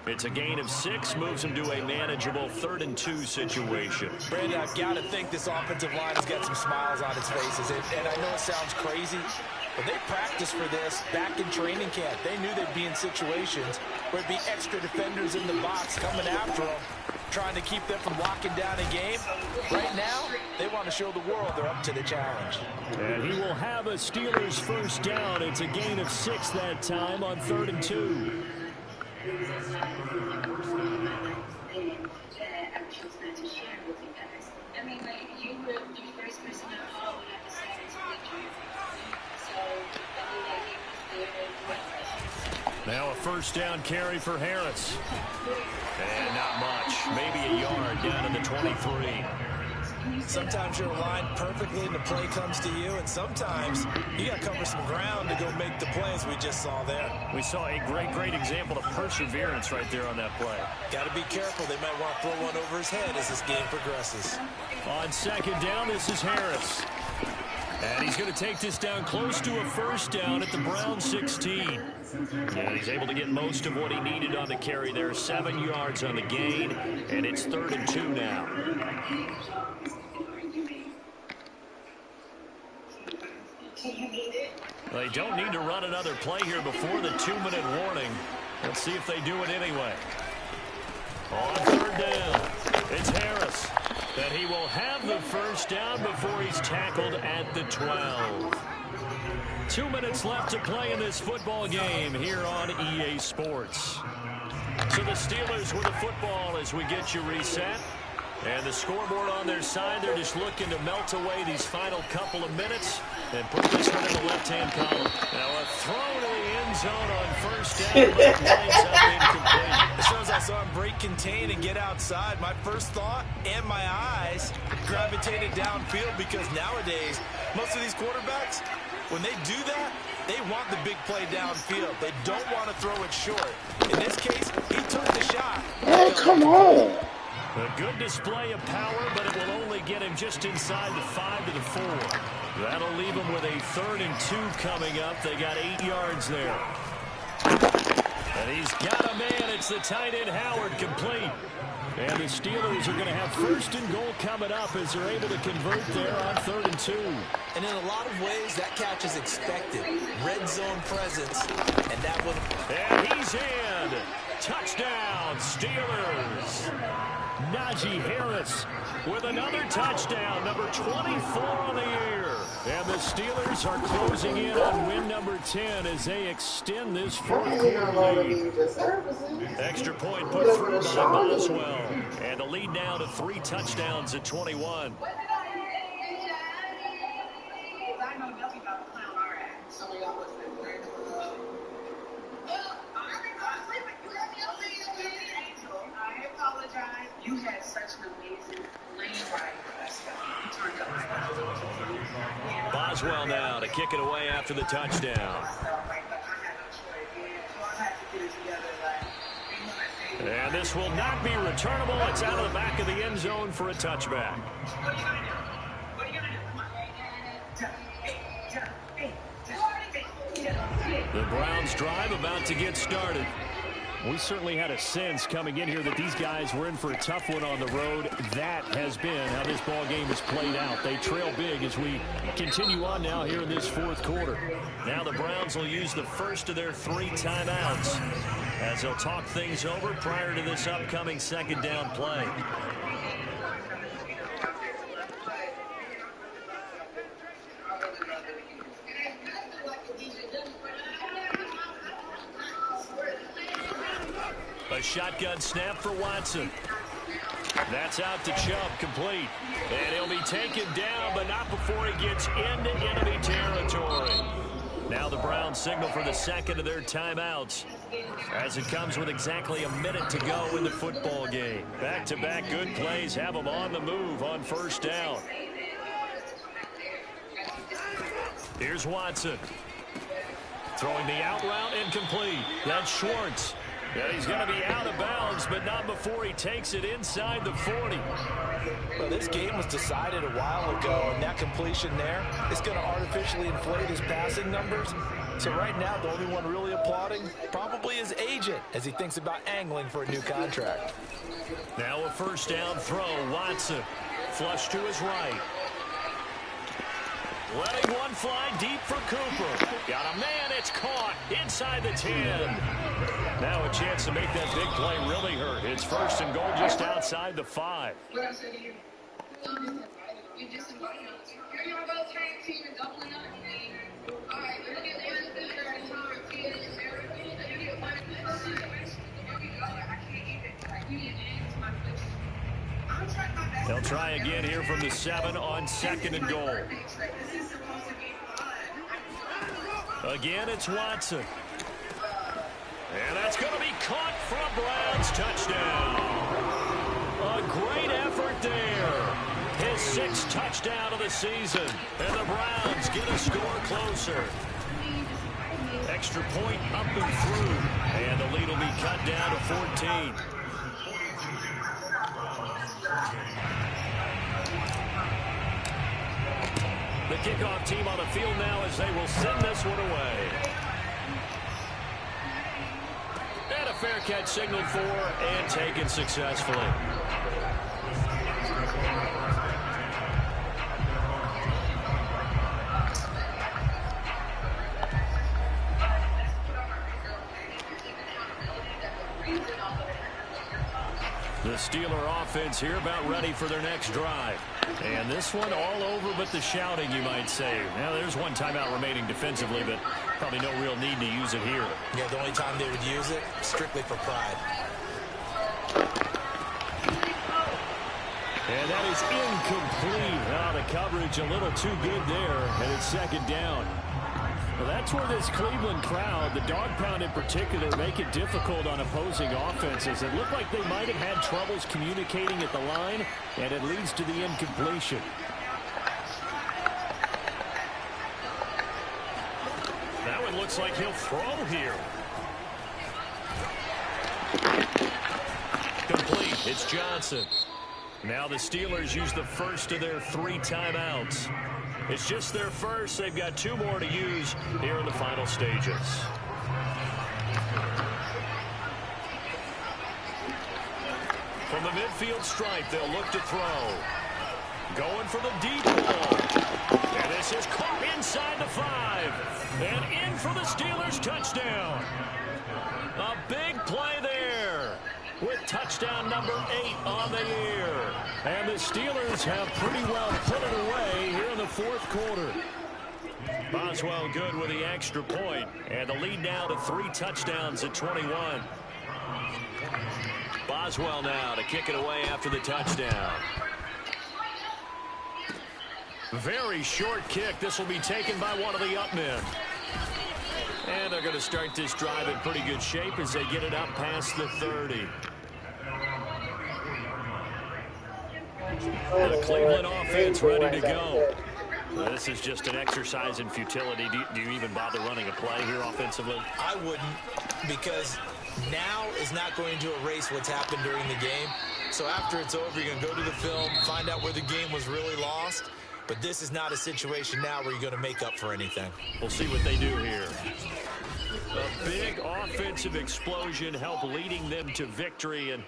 It's a gain of 6, moves him to a manageable 3rd and 2 situation. Brandon, I've got to think this offensive line has got some smiles on its faces. And I know it sounds crazy, but they practiced for this back in training camp. They knew they'd be in situations where it'd be extra defenders in the box coming after them, trying to keep them from locking down a game. Right now, they want to show the world they're up to the challenge. And he will have a Steelers first down. It's a gain of 6 that time on 3rd and 2. Now a first down carry for Harris. And not much. Maybe a yard down to the 23. Sometimes you're aligned perfectly and the play comes to you, and sometimes you got to cover some ground to go make the play, as we just saw there. We saw a great example of perseverance right there on that play. Got to be careful. They might want to throw one over his head as this game progresses. On second down, this is Harris. And he's going to take this down close to a first down at the Browns 16. And he's able to get most of what he needed on the carry there. 7 yards on the gain, and it's 3rd and 2 now. They don't need to run another play here before the 2-minute warning. Let's see if they do it anyway. On 3rd down, it's Harris. And he will have the first down before he's tackled at the 12. 2 minutes left to play in this football game here on EA Sports. So the Steelers with the football as we get you reset. And the scoreboard on their side, they're just looking to melt away these final couple of minutes and put this one in the left-hand column. Now a throw to the end zone on first down, but it winds up incomplete. As soon as I saw him break contain and get outside, my first thought and my eyes gravitated downfield, because nowadays, most of these quarterbacks, when they do that, they want the big play downfield. They don't want to throw it short. In this case, he took the shot. Oh, come on. A good display of power, but it will only get him just inside the 5 to the 4. That'll leave him with a 3rd and 2 coming up. They got 8 yards there. And he's got a man. It's the tight end Howard, complete. And the Steelers are going to have 1st and goal coming up as they're able to convert there on 3rd and 2. And in a lot of ways, that catch is expected. Red zone presence, and that one. And he's in. Touchdown, Steelers. Najee Harris with another touchdown, number 24 on the year. And the Steelers are closing in on win number 10 as they extend this 4th quarter lead. Extra point put through by Boswell. And the lead now to 3 touchdowns at 21. You had such an amazing lane ride with us. You turned up. Boswell now to kick it away after the touchdown. And this will not be returnable. It's out of the back of the end zone for a touchback. What are you going to do? What are you going to do? Come on. The Browns drive about to get started. We certainly had a sense coming in here that these guys were in for a tough one on the road. That has been how this ball game has played out. They trail big as we continue on now here in this 4th quarter. Now the Browns will use the first of their 3 timeouts as they'll talk things over prior to this upcoming 2nd down play. A shotgun snap for Watson. That's out to Chubb, complete. And he'll be taken down, but not before he gets into enemy territory. Now the Browns signal for the 2nd of their timeouts as it comes with exactly a minute to go in the football game. Back-to-back good plays have them on the move on 1st down. Here's Watson. Throwing the out route incomplete. That's Schwartz. And he's going to be out of bounds, but not before he takes it inside the 40. Well, this game was decided a while ago, and that completion there is going to artificially inflate his passing numbers. So right now, the only one really applauding probably his agent as he thinks about angling for a new contract. Now a 1st down throw. Watson flush to his right. Letting one fly deep for Cooper. Got a man, it's caught inside the 10. Now a chance to make that big play really hurt. It's 1st and goal just outside the 5. What I said to you, you just invited us. You're going to go tag team and double up. All right, we're going to get one better at a time. You get one better. Here we go. I can't even. You get into my foot. I'm trying my best. They'll try again here from the 7 on 2nd and goal. This is supposed to be fun. Again, it's Watson. And that's going to be caught for a Browns touchdown. A great effort there. His 6th touchdown of the season. And the Browns get a score closer. Extra point up and through. And the lead will be cut down to 14. The kickoff team on the field now as they will send this one away. And a fair catch signaled for and taken successfully. The Steeler offense here about ready for their next drive. And this one all over but the shouting, you might say. Now, there's one timeout remaining defensively, but probably no real need to use it here. Yeah, the only time they would use it, strictly for pride. And that is incomplete. Oh, the coverage a little too good there, and it's 2nd down. Well, that's where this Cleveland crowd, the dog pound in particular, make it difficult on opposing offenses. It looked like they might have had troubles communicating at the line, and it leads to the incompletion. That one looks like he'll throw here. Complete. It's Johnson. Now the Steelers use the first of their 3 timeouts. It's just their first. They've got 2 more to use here in the final stages. From the midfield stripe, they'll look to throw. Going for the deep ball. And this is caught inside the 5. And in for the Steelers touchdown. A big play there, with touchdown number 8 on the year. And the Steelers have pretty well put it away here in the 4th quarter. Boswell good with the extra point, and the lead now to 3 touchdowns at 21. Boswell now to kick it away after the touchdown. Very short kick. This will be taken by one of the up men. And they're going to start this drive in pretty good shape as they get it up past the 30. The Cleveland offense ready to go. This is just an exercise in futility. Do you even bother running a play here offensively? I wouldn't, because now is not going to erase what's happened during the game. So after it's over, you're going to go to the film, find out where the game was really lost. But this is not a situation now where you're going to make up for anything. We'll see what they do here. A big offensive explosion helped leading them to victory. And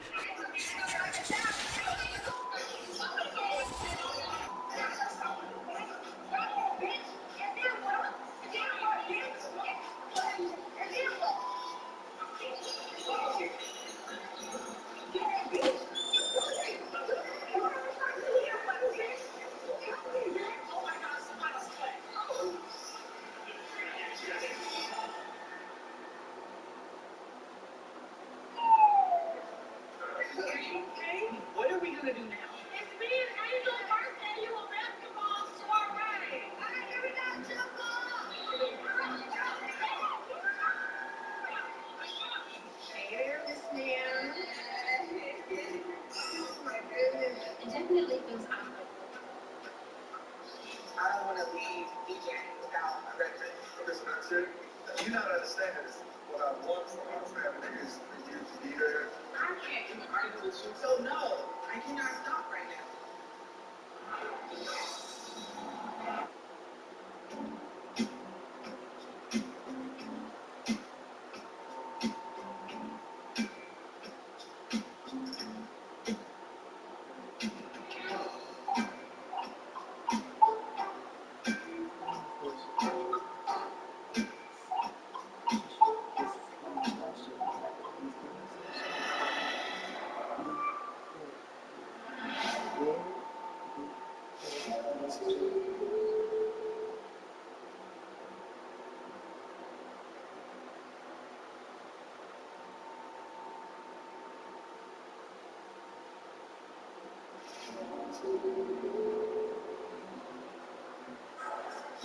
You not understand is what I want from our family is for you to be there. I can't argue with you, so no, I cannot stop right now.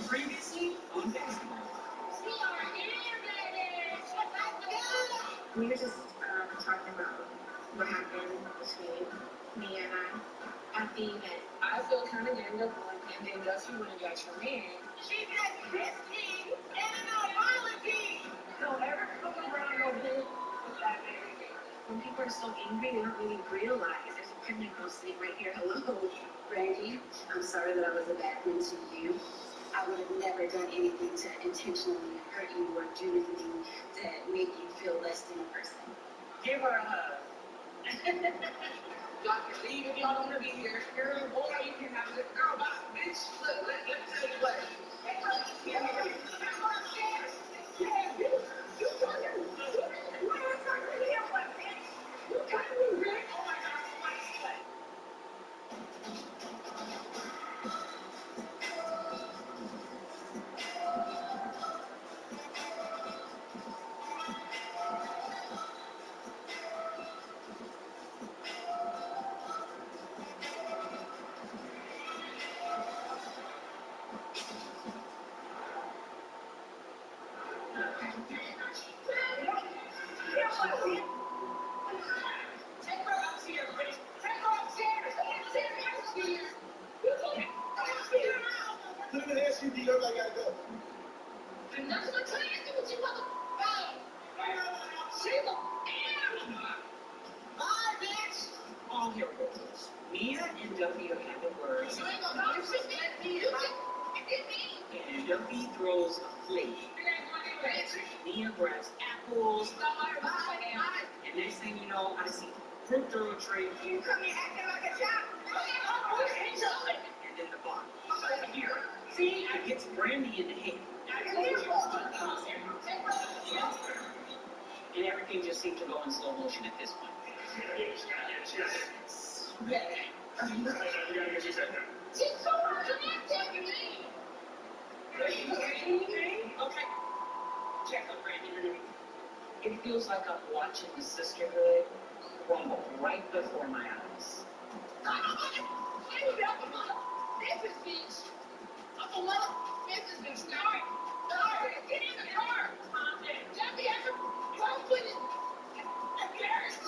Previously on basketball. We were just talking about what happened between me and I think that I feel kind of ganged up on, and then Dusty went and got your man. She got crispy and an apology. Don't ever come around no bull with that baby. When people are so angry, they don't really realize there's a pregnant girl sitting right here. Hello, Randy. I'm sorry that I was a bad friend to you. I would have never done anything to intentionally hurt you or do anything that make you feel less than a person. Give her a hug. Y'all can leave if y'all don't want to be here. Girl, boy, you can have a girl box, bitch. Look, let me tell you what. Look at the SUV, everybody gotta go. And that's what I'm trying to do with you, motherfucker. She's a animal. Bye, bitch. Oh, here we go. Mia and Duffy are having words. You ain't gonna do shit, man. You did me. And Duffy throws a flea. Mia grabs apples. And next thing you know, I see fruit throw a tray. You come here acting like a child. And then the bar. Here. See, I get Brandy in the head. And everything just seemed to go in slow motion at this point. Okay. Check on Brandy. It feels like I'm watching the sisterhood crumble right before my eyes. Get in the car. Jeffy has a phone with it.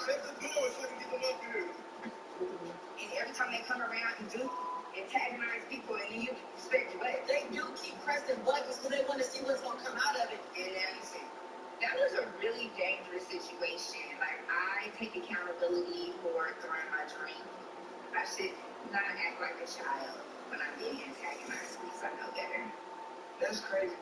Shut the door so I can get them up here. And every time they come around and do antagonize people, and then you expect what? They do keep pressing buttons because they want to see what's going to come out of it. And then you see, that was a really dangerous situation. Like, I take accountability for throwing my drink. I should not act like a child when I'm being antagonized because I know better. That's crazy.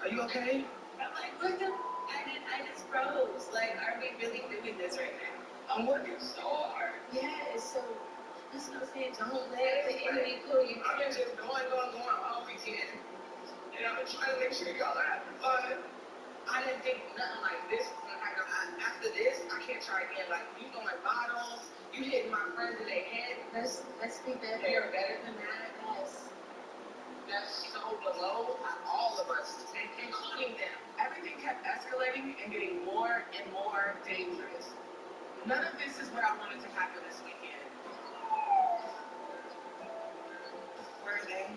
Are you okay? I'm like, what the? I just froze. Like, are we really doing this right now? I'm working so hard. Yes, so that's what I'm saying. Don't let the enemy pull you. I've been just going all weekend. And I've been trying to make sure y'all are having fun. I didn't think nothing like this was gonna happen. After this, I can't try again. Like, you throwing bottles, you hitting my friends in their head. Let's be better. They're better than that. Yes. That's so below all of us, including them. Everything kept escalating and getting more and more dangerous. None of this is what I wanted to happen this weekend. Where are they?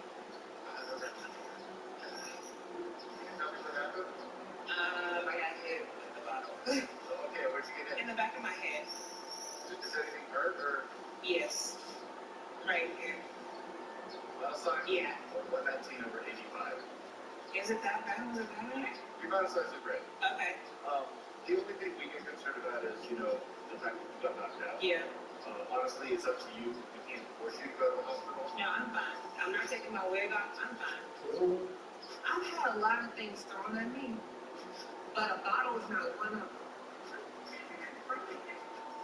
I got hit with the bottle. Okay, where'd you get it? In the back of my head. Is anything hurt or Yes. Right here. last time? Yeah. 119 over 85. Is it that bad? Was it that bad? Your vital signs are great. Okay. The only thing we get concerned about is, the fact that you got knocked out. Yeah. Honestly, it's up to you. We can't force you to go to the hospital. No, I'm fine. I'm not taking my wig off. I'm fine. I've had a lot of things thrown at me, but a bottle is not one of them.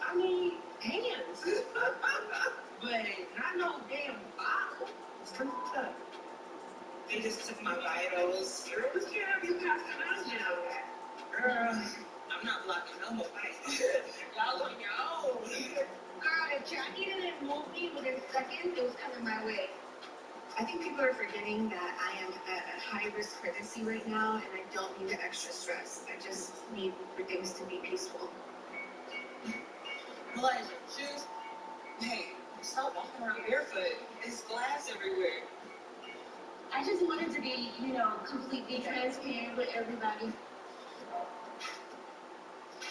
I mean, hands. But not no damn bottle. It's pretty tough. They just took my vitals. Girl, this can't have you passing out now. Girl, I'm not blocking no more fights. Y'all on your own. Girl, if Jackie didn't move me within seconds, it was coming my way. I think people are forgetting that I am at a high-risk pregnancy right now, and I don't need the extra stress. I just need for things to be peaceful. Elijah, shoes. Hey, stop walking around barefoot. There's glass everywhere. I just wanted to be, completely transparent with everybody.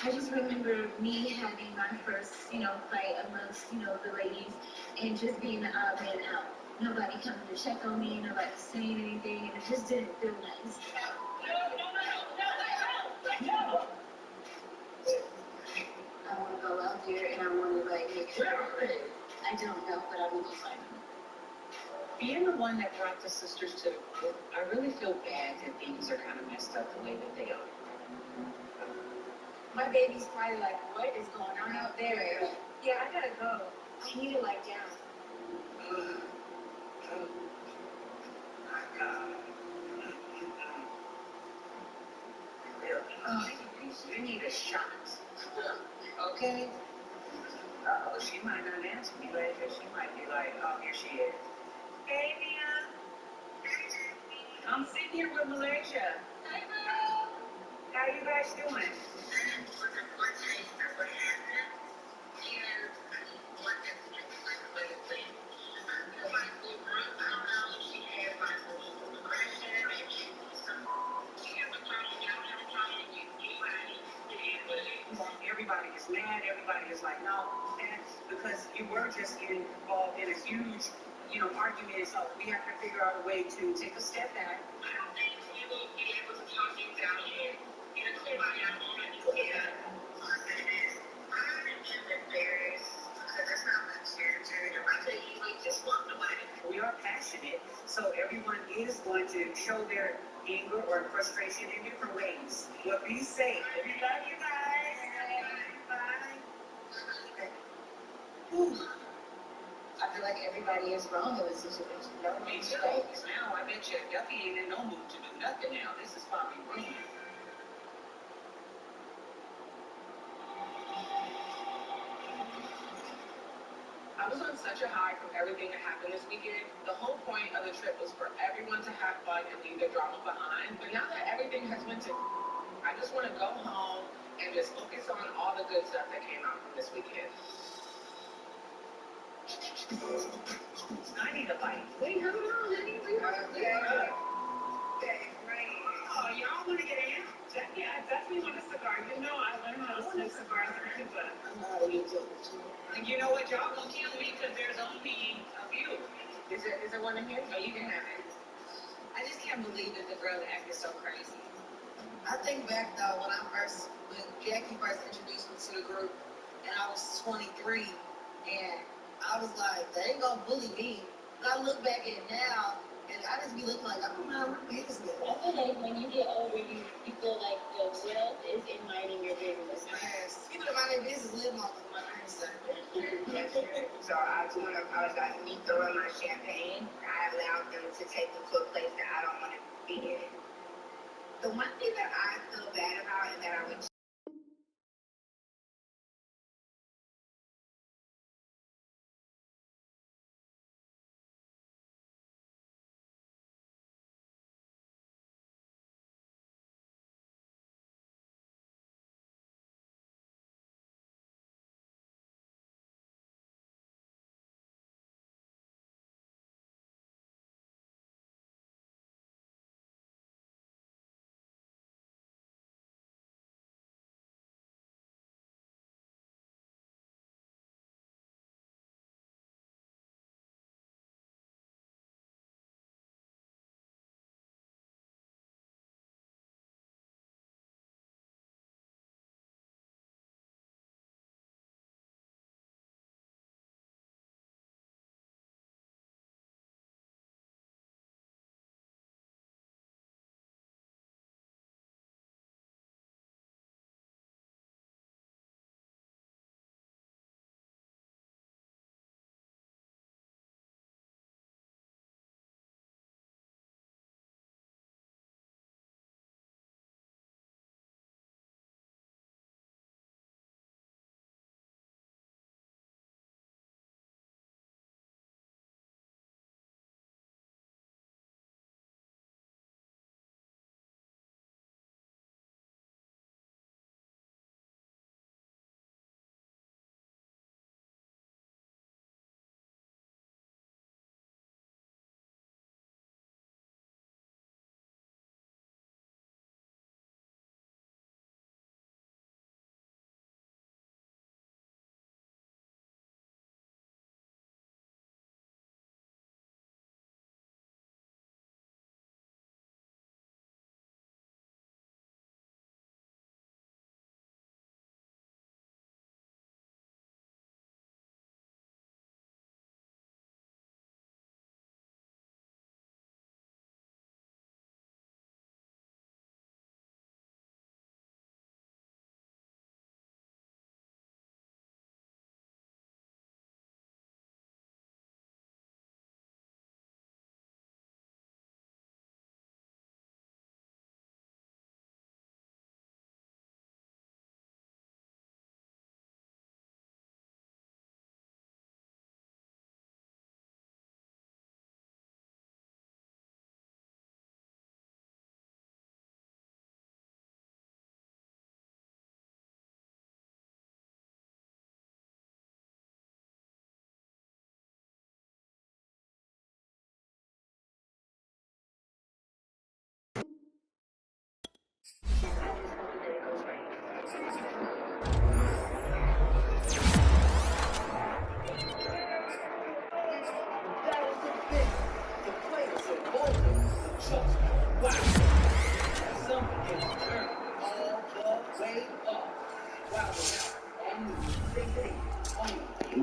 I just remember me having my first, fight amongst, the ladies. and just being the odd man out. Nobody coming to check on me, nobody saying anything, and it just didn't feel nice. No. I want to go out there and I want to like make sure. I don't know, but I will go find them. Being the one that brought the sisters to the group, I really feel bad that things are kind of messed up the way that they are. My baby's probably like, what is going on out there? Yeah, I gotta go. I need to lie down. Oh, you need a shot. Okay? Oh, she might not answer me later. She might be like, oh, here she is. Hey, Mia. I'm sitting here with Malaysia. Hey, girl. How you guys doing? Everybody is mad. Everybody is like, no, and because you were just involved in a huge, argument. So we have to figure out a way to take a step back. I don't think we will be able to talk things out here. Everybody out here. I'm embarrassed because that's not my character. I could easily just walk away. We are passionate, so everyone is going to show their anger or frustration in different ways. But be safe. We love you guys. Bye. Whew. I feel like everybody is wrong in this situation. No mistakes. Now I bet you Duffy ain't in no mood to do nothing now. This is probably wrong. I was on such a high from everything that happened this weekend. The whole point of the trip was for everyone to have fun and leave the drama behind. But now that everything has went to, I just want to go home and just focus on all the good stuff that came out from this weekend. I need a bite. Wait, hold on, honey. We were there. Oh, y'all want to get in? Yeah, I definitely want a cigar. You know, I learned how to smoke cigars in Cuba. And you know what? Y'all gonna kill me because there's only a few. Is there one in here? Oh, you can have it. I just can't believe that the girl acted so crazy. I think back though when Jackie first introduced me to the group, and I was 23, and I was like, they ain't gonna bully me. But I look back at it now, and I just be looking like, I don't know my business. I feel like when you get older, you feel like the wealth is in minding your business. Yes. People that mind their business live off of my mindset. That's true. So I just want to apologize. Me throwing my champagne, I allowed them to take me to a place that I don't want to be in. The one thing that I feel bad about and that I would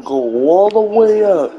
Go all the way up.